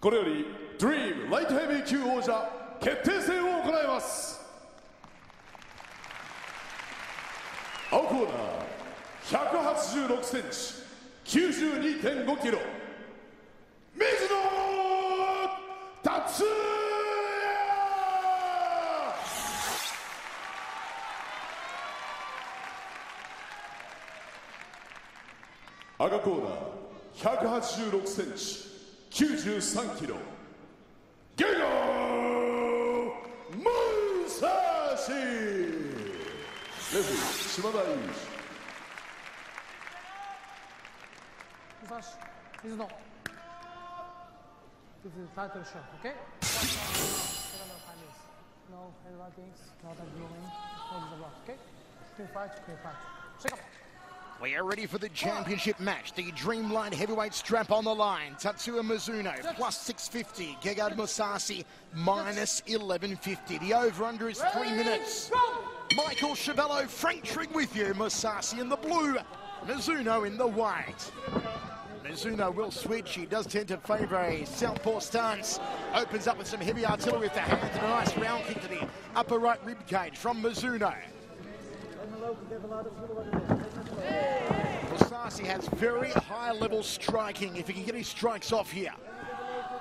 これよりドリームライトヘビー級王者決定戦を行います。青コーナー186センチ 92.5 キロ水野達也。赤コーナー186センチ93キロゲガームサシ。レフェリー島田裕二。水野。This is title shot, okay? No headlockings, not a grooming, hold the block, okay? Clear fight. Second. We are ready for the championship match. The Dreamline heavyweight strap on the line. Tatsuyamizuno plus 650. Gegardmousasi minus 1150. The over-under is 3 minutes. Michael Chabello, Frank Trigg with you. Mousasi in the blue, Mizuno in the white. Mizuno will switch. He does tend to favour a southpaw stance. Opens up with some heavy artillery with the hands and a nice round kick to the upper right rib cage from Mizuno. Mousasi has very high-level striking if he can get his strikes off here.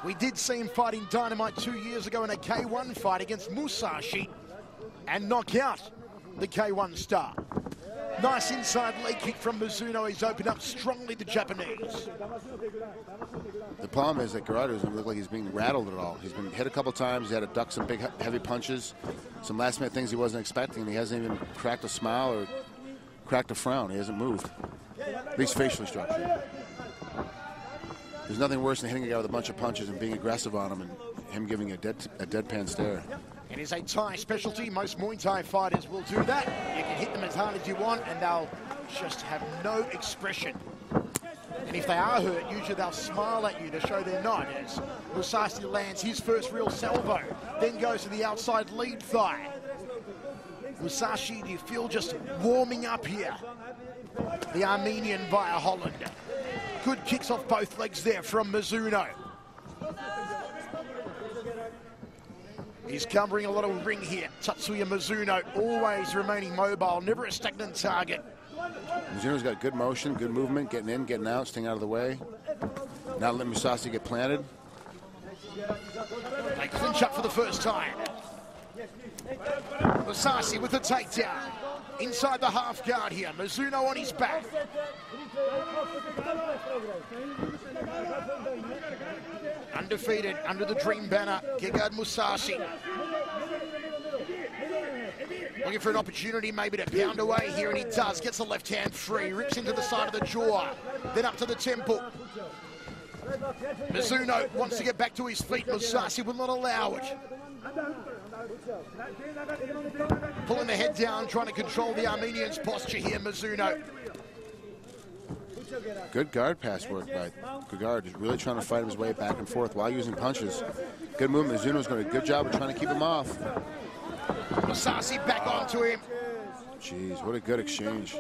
We did see him fighting Dynamite 2 years ago in a K1 fight against Musashi and knock out the K1 star. Nice inside leg kick from Mizuno. He's opened up strongly the Japanese. The problem is that Gerardo doesn't look like he's being rattled at all. He's been hit a couple times. He had to duck some big, heavy punches, some last-minute things he wasn't expecting. He hasn't even cracked a smile or cracked a frown. He hasn't moved, at least facially structured. There's nothing worse than hitting a guy with a bunch of punches and being aggressive on him and him giving a deadpan stare. It is a Thai specialty. Most Muay Thai fighters will do that. You can hit them as hard as you want and they'll just have no expression. And if they are hurt, usually they'll smile at you to show they're not. As Mousasi lands his first real salvo, then goes to the outside lead thigh. Musashi, do you feel just warming up here? The Armenian via Holland. Good kicks off both legs there from Mizuno. He's covering a lot of ring here. Tatsuyamizuno always remaining mobile, never a stagnant target. Mizuno's got good motion, good movement, getting in, getting out, staying out of the way. Not letting Mousasi get planted. They clinch up for the first time. Mousasi with the takedown. Inside the half guard here. Mizuno on his back. Undefeated under the dream banner, Gegardmousasi. Looking for an opportunity maybe to pound away here, and he does. Gets the left hand free, rips into the side of the jaw, then up to the temple. Mizuno wants to get back to his feet. Mousasi will not allow it. Pulling the head down, trying to control the Armenian's posture here, Mizuno. Good guard pass work by Gegard. He's really trying to fight his way back and forth while using punches. Good movement. Mizuno's doing a good job of trying to keep him off. Mousasi back onto him. Jeez, what a good exchange.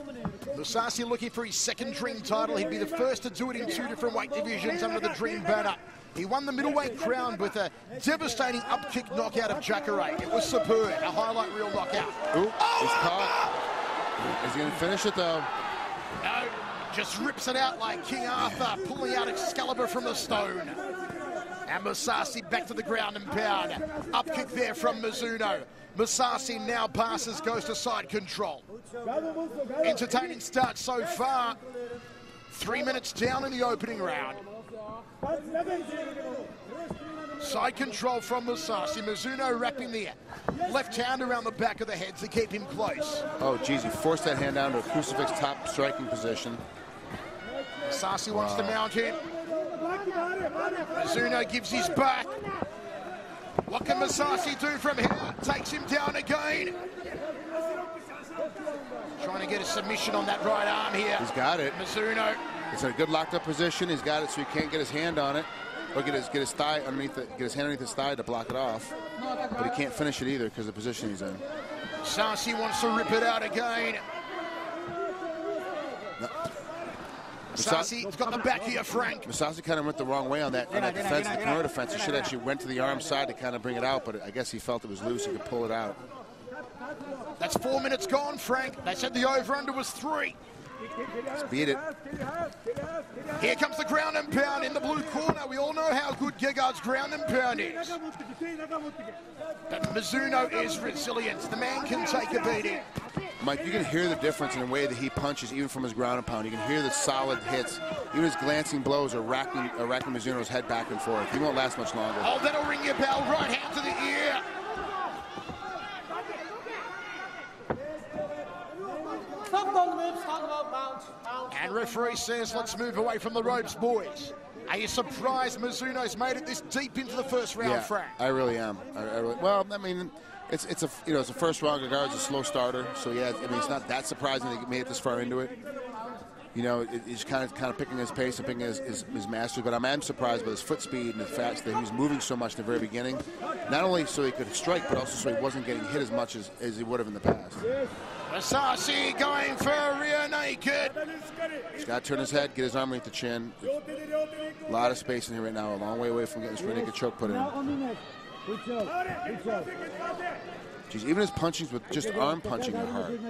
Mousasi looking for his second dream title. He'd be the first to do it in 2 different weight divisions under the dream banner. He won the middleweight crown with a devastating up-kick knockout of Jacare. It was superb, a highlight reel knockout. Ooh, he's caught. Is he going to finish it, though? No, just rips it out like King Arthur, pulling out Excalibur from the stone. And Mousasi back to the ground and pound. Up-kick there from Mizuno. Mousasi now passes, goes to side control. Entertaining start so far. 3 minutes down in the opening round. Side control from Mousasi. Mizuno wrapping the left hand around the back of the head to keep him close. Oh, geez, he forced that hand down to a crucifix top striking position. Mousasi wants to mount him. Mizuno gives his back. What can Mousasi do from here? Takes him down again. Trying to get a submission on that right arm here. He's got it. Mizuno. It's in a good locked up position. He's got it so he can't get his hand on it. Or get his thigh underneath get his hand underneath his thigh to block it off. But he can't finish it either because of the position he's in. Mousasi wants to rip it out again. No. Musassi's got the back here, Frank. Musashi kind of went the wrong way on that defense, the corner defense. He should actually went to the arm side to kind of bring it out, but I guess he felt it was loose. He could pull it out. That's 4 minutes gone, Frank. They said the over-under was 3. Let's beat it. Here comes the ground and pound in the blue corner. We all know how good Gegard's ground and pound is. But Mizuno is resilient. The man can take a beating. Mike, you can hear the difference in the way that he punches, even from his ground and pound. You can hear the solid hits. Even his glancing blows are racking Mizuno's head back and forth. He won't last much longer. Oh, that'll ring your bell. Right hand to the ear. And referee says, let's move away from the ropes, boys. Are you surprised Mizuno's made it this deep into the first round, Frank? I really am. Well, I mean, it's a first round. Gegard's a slow starter, so yeah. I mean, it's not that surprising that he made it this far into it. You know, he's kind of picking his pace and picking his masters. But I'm surprised by his foot speed and the fact that he was moving so much in the very beginning. Not only so he could strike, but also so he wasn't getting hit as much as he would have in the past. Musashi going for a rear naked. He's got to turn his head, get his arm underneath the chin. A lot of space in here right now. A long way away from getting this rear naked choke put in. Jeez, even his punchings with just arm punching are hard.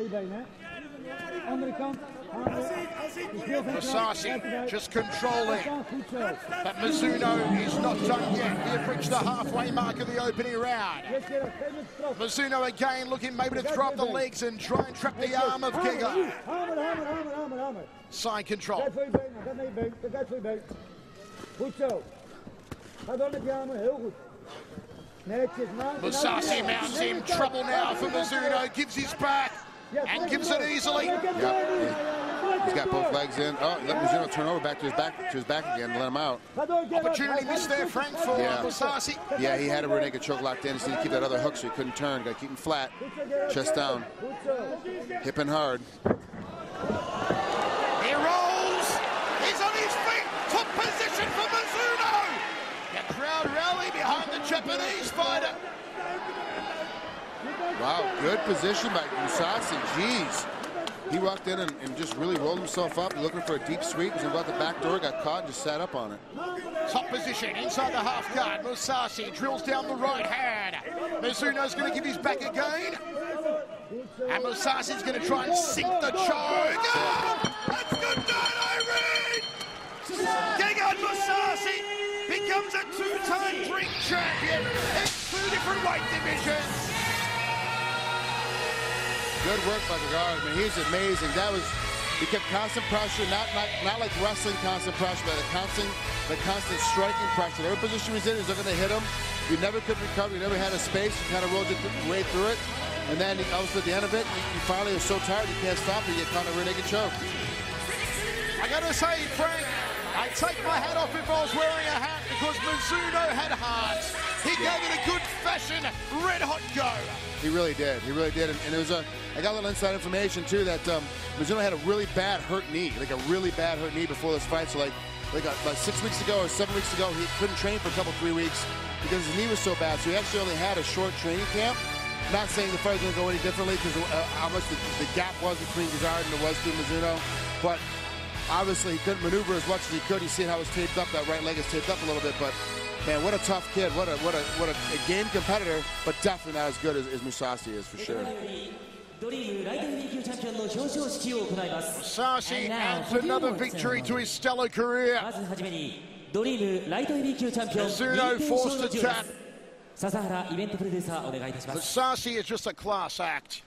Musashi just controlling. But Mizuno is not done yet. We have reached the halfway mark of the opening round. Mizuno again looking maybe to throw up the legs and try and trap the arm of Gegard. Side control. Musashi mounts him. Trouble now for Mizuno. Gives his back and gives it easily. He's got both legs in. Oh, let Mizuno turn over back to his back again and let him out. Opportunity missed there, Frank, for Musashi. Yeah, he had a rear naked choke locked in. He needed to keep that other hook so he couldn't turn. Got to keep him flat. Chest down. Hipping hard. He rolls. He's on his feet. Top position for Mizuno. The crowd rally behind the Japanese fighter. Wow, good position by Musashi. Jeez. He walked in and just really rolled himself up, looking for a deep sweep. He was about the back door, got caught, and just sat up on it. Top position inside the half guard. Musashi drills down the right hand. Mizuno's going to give his back again. And Musashi's going to try and sink the choke. Oh, that's good night, Irene! Gegard Mousasi becomes a two-time drink champion in 2 different weight divisions. Good work by Gegard. I mean, he's amazing. He kept constant pressure, not like wrestling constant pressure, but the constant striking pressure. Every position he's in, he's looking to hit him. You never could recover. You never had a space. You kind of rolled your way through it. And then also at the end of it, you finally are so tired you can't stop it. You get caught in a rear naked choke. I got to say, Frank, I'd take my hat off if I was wearing a hat because Mizuno had heart. He gave it a good fashion, red-hot go. He really did. He really did. And it was I got a little inside information, too, that Mizuno had a really bad hurt knee, like a really bad hurt knee before this fight. So, like 6 weeks ago or 7 weeks ago, he couldn't train for a couple, 3 weeks because his knee was so bad. So he actually only had a short training camp. Not saying the fight was going to go any differently because how much the gap was between Gegard and it was through Mizuno. But obviously, he couldn't maneuver as much as he could. You see how it's taped up. That right leg is taped up a little bit. But, man, what a tough kid. What a game competitor, but definitely not as good as Musashi is, for sure. Musashi adds another victory to his stellar career. Mizuno forced to tap. Musashi is just a class act.